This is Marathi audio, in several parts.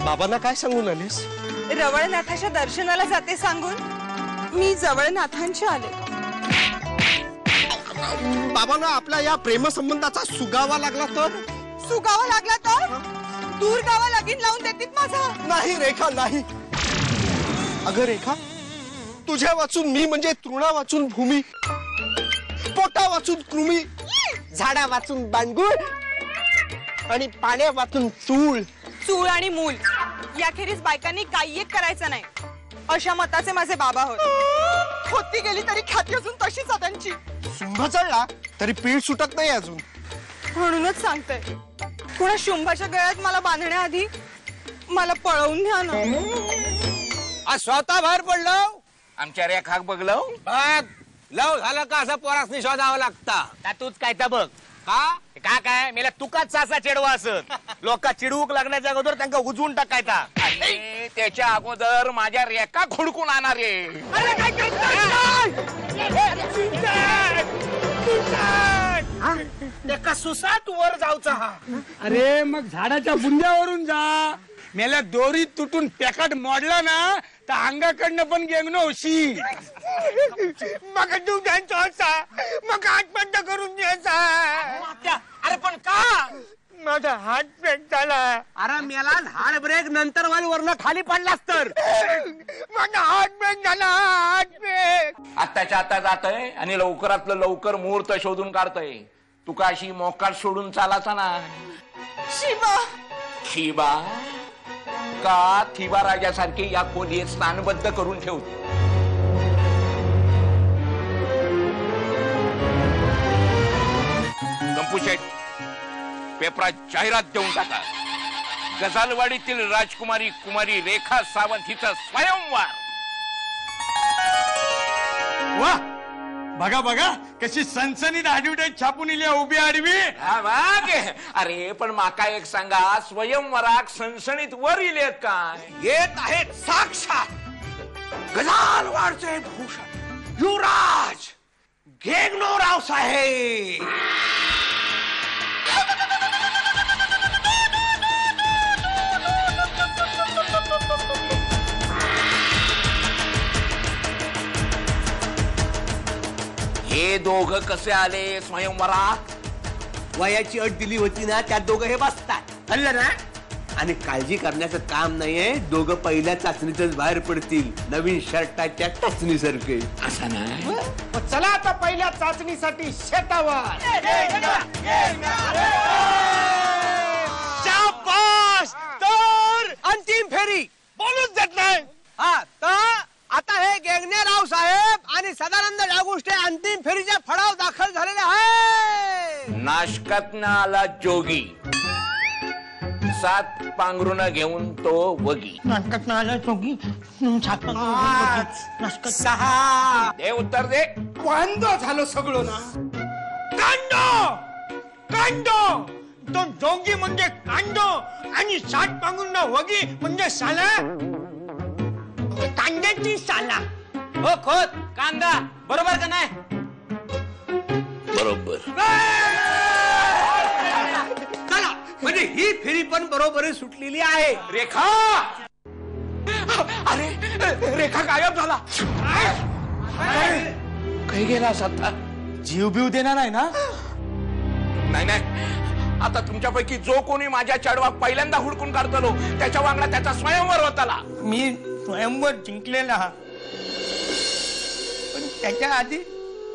बाबांना काय सांगून आलीस? रवळनाथाच्या दर्शनाला जाते सांगून मी जवळनाथांचे आले. बाबांना आपल्या या प्रेमसंबंधाचा सुगावा लागला तर? सुगावा लागला तर दूर गावा लगीन लावून देतील माझा. नाही रेखा, नाही. अगं रेखा, तुझ्या वाचून मी म्हणजे तृणा वाचून भूमी, पोटा वाचून कृमी, झाडा वाचून बांडगुळ आणि पाण्या वाचून चूळ. चूळ आणि मूल याखेरीज बायकांनी काही एक करायचं नाही अशा मताचे माझे बाबा होते. होती गेली तरी ख्याती अजून तशीच आहे त्यांची. शुंभ चढला तरी पीळ सुटत नाही अजून. म्हणूनच सांगते, कुणा शुंभाच्या गळ्यात मला बांधण्याआधी मला पळवून घ्या ना. स्वतः बाहेर पडलो आमच्या रेखाक बघलो बघ लव झालं का असं पोरासनी शोधावं लागतं. तूच काय तर बघ का काय मेला तुकाच सासा चिडवा असत. लोक चिडवूक लागण्याच्या अगोदर त्यांना उजवून टाकायचा. अरे, त्याच्या अगोदर माझ्या रेखा खुडकून आणणार आहे. सुसाट वर जाऊचा हा. अरे मग झाडाच्या बुंद्यावरून जा. मेला दोरी तुटून पॅकेट मोडला ना तर अंगाकडनं पण गेंगनो होशी. मग तू त्यांचा होता मग हात बंद करून द्यायचा. अरे पण का? माझा हात ब्रेक झाला. अरे मेला हार्ड ब्रेक नंतर वरनं खाली पडलास तर माझा हात ब्रेक झाला. हात ब्रेक आत्ताच्या आता जातय आणि लवकरातलं लवकर मुहूर्त शोधून काढतय. तुका अशी मोकार सोडून चालाचा ना. शिवा शिबा का थिबा राजासारखे या खोलीत स्थानबद्ध करून ठेवतो. गंपूशेठ पेपरात जाहिरात देऊन टाका. गजालवाडीतील राजकुमारी कुमारी रेखा सावंत हिचा स्वयंवर. वा बघा बघा कशी सनसनीत ऍडव्हर्टाईज छापून इली उभी आडवी. अरे पण माका एक सांगा, स्वयंवराक सणसणीत वर इलेत काय? येत आहेत साक्षात गजालवाडचे भूषण युवराज घेगनोराव साहेब. हे दोघं कसे आले स्वयंवरात? वयाची अट दिली होती ना, त्यात दोघं हे बसतात. कळलं ना? आणि काळजी करण्याचं काम नाहीये. दोघं पहिल्या चाचणीतच बाहेर पडतील, नवीन शर्टाच्या चाचणीसारखे. असं नाही. चला आता पहिल्या चाचणीसाठी शेतावर. शाबास. तर अंतिम फेरी बोलूच देत नाही. हा तर आता हे गेंगणेराव साहेब आणि सदानंद डागुष्टे अंतिम फेरीच्या फळावर दाखल झालेले आहे. नाशकातनं आला जोगी, 7 पांघरुण घेऊन तो वगी. नाटकात आला चोगी 6 हे उत्तर दे. वांदो झालं सगळं ना. कांडो कांडो तो जोगी म्हणजे कांडो आणि 7 पांघरुण वगी म्हणजे साला. कांद्याची साला. हो खोत कांदा बरोबर का नाही? बरोबर. चला म्हणजे ही फेरी पण बरोबर सुटलेली आहे. रेखा, अरे रेखा गायब झाला. काही गेला आता? जीव बीव देणार आहे ना? नाही नाही, आता तुमच्यापैकी जो कोणी माझ्या चढवाक पहिल्यांदा हुडकून काढतलो त्याच्या वांगडा त्याचा स्वयंवर होताला. मी स्वयंवर जिंकलेला, पण त्याच्या आधी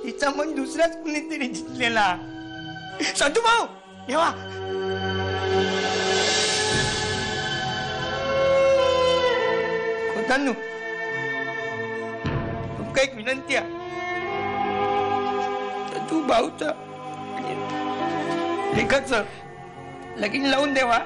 तिचा मन दुसऱ्याच कुणीतरी जिंकलेला. संतू भाऊ येवा. खोतांनो, तुमका एक विनंती आहे. संतू भाऊचा रेखाचं लगीन लावून देवा.